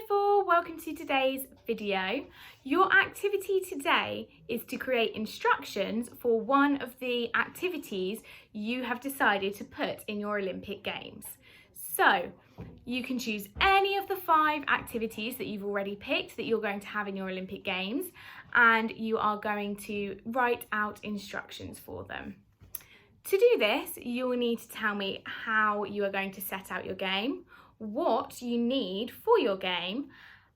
beautiful, welcome to today's video. Your activity today is to create instructions for one of the activities you have decided to put in your Olympic Games. So you can choose any of the 5 activities that you've already picked that you're going to have in your Olympic Games, and you are going to write out instructions for them. To do this, you will need to tell me how you are going to set out your game, what you need for your game,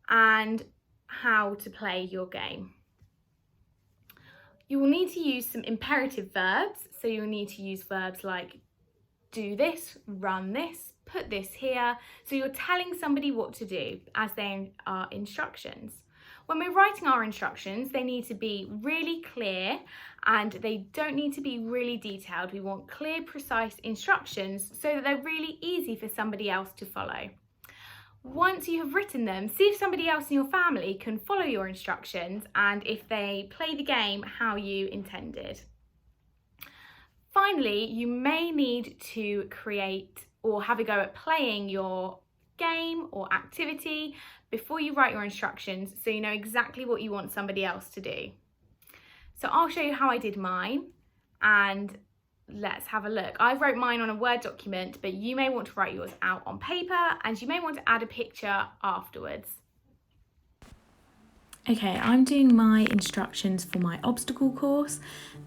and how to play your game. You will need to use some imperative verbs, so you'll need to use verbs like do this, run this, put this here. So you're telling somebody what to do as they are instructions. When we're writing our instructions, they need to be really clear and they don't need to be really detailed. We want clear, precise instructions so that they're really easy for somebody else to follow. Once you have written them, see if somebody else in your family can follow your instructions and if they play the game how you intended. Finally, you may need to create or have a go at playing your game or activity before you write your instructions so you know exactly what you want somebody else to do. So I'll show you how I did mine and let's have a look. I wrote mine on a Word document, but you may want to write yours out on paper and you may want to add a picture afterwards. Okay, I'm doing my instructions for my obstacle course.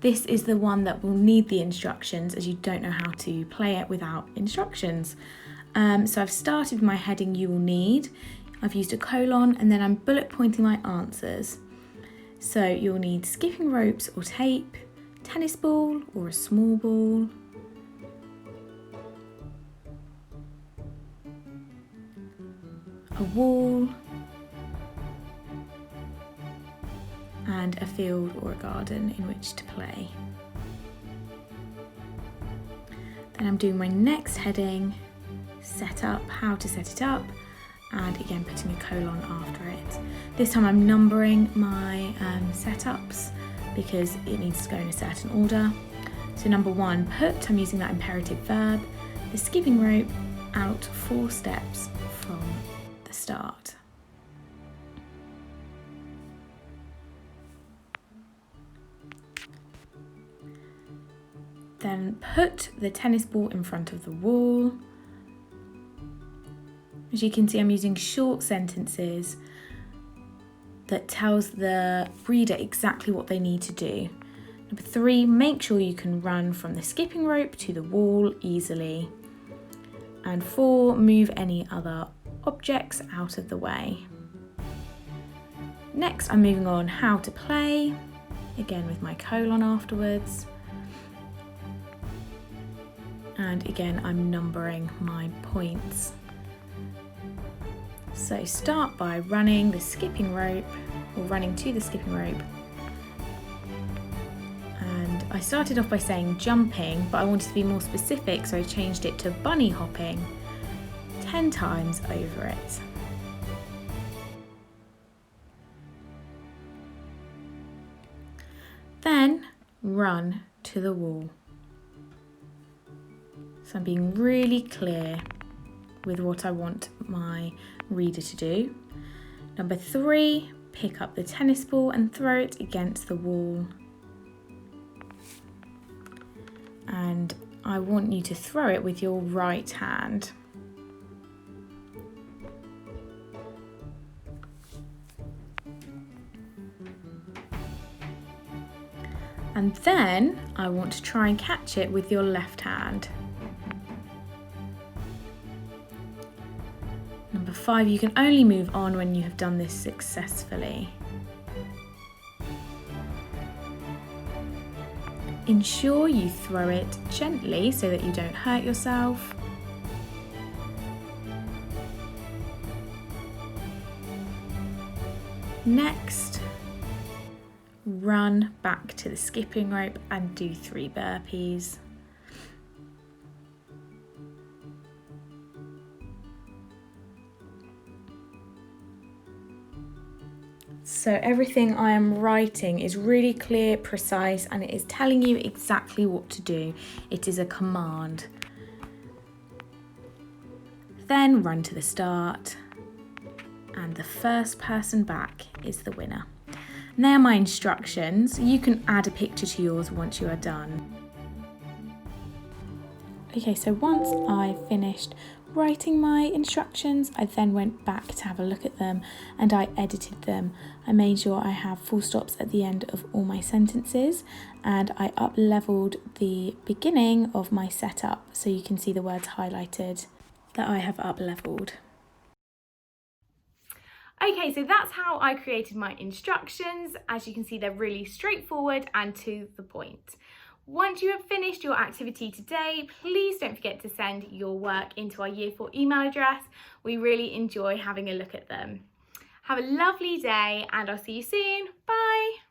This is the one that will need the instructions as you don't know how to play it without instructions. So I've started with my heading you will need. I've used a colon and then I'm bullet pointing my answers. So you'll need skipping ropes or tape, tennis ball or a small ball, a wall, and a field or a garden in which to play. Then I'm doing my next heading, set up, how to set it up, and again putting a colon after it. This time I'm numbering my setups because it needs to go in a certain order. So number 1, put, I'm using that imperative verb, the skipping rope out 4 steps from the start. Then put the tennis ball in front of the wall. As you can see, I'm using short sentences that tells the reader exactly what they need to do. Number 3, make sure you can run from the skipping rope to the wall easily. And 4, move any other objects out of the way. Next, I'm moving on how to play, again with my colon afterwards. And again, I'm numbering my points. So start by running the skipping rope or running to the skipping rope. And I started off by saying jumping, but I wanted to be more specific, so I changed it to bunny hopping 10 times over it. Then run to the wall. So I'm being really clear with what I want my reader to do. Number 3, pick up the tennis ball and throw it against the wall. And I want you to throw it with your right hand. And then I want to try and catch it with your left hand. Number 5, you can only move on when you have done this successfully. Ensure you throw it gently so that you don't hurt yourself. Next, run back to the skipping rope and do 3 burpees. So everything I am writing is really clear, precise, and it is telling you exactly what to do. It is a command. Then run to the start. and the first person back is the winner. And they are my instructions. You can add a picture to yours once you are done. Okay, so once I finished writing my instructions, I then went back to have a look at them and I edited them. I made sure I have full stops at the end of all my sentences, and I up-leveled the beginning of my setup so you can see the words highlighted that I have up-leveled. Okay, so that's how I created my instructions. As you can see, they're really straightforward and to the point. Once you have finished your activity today, please don't forget to send your work into our Year 4 email address. We really enjoy having a look at them. Have a lovely day and I'll see you soon. Bye.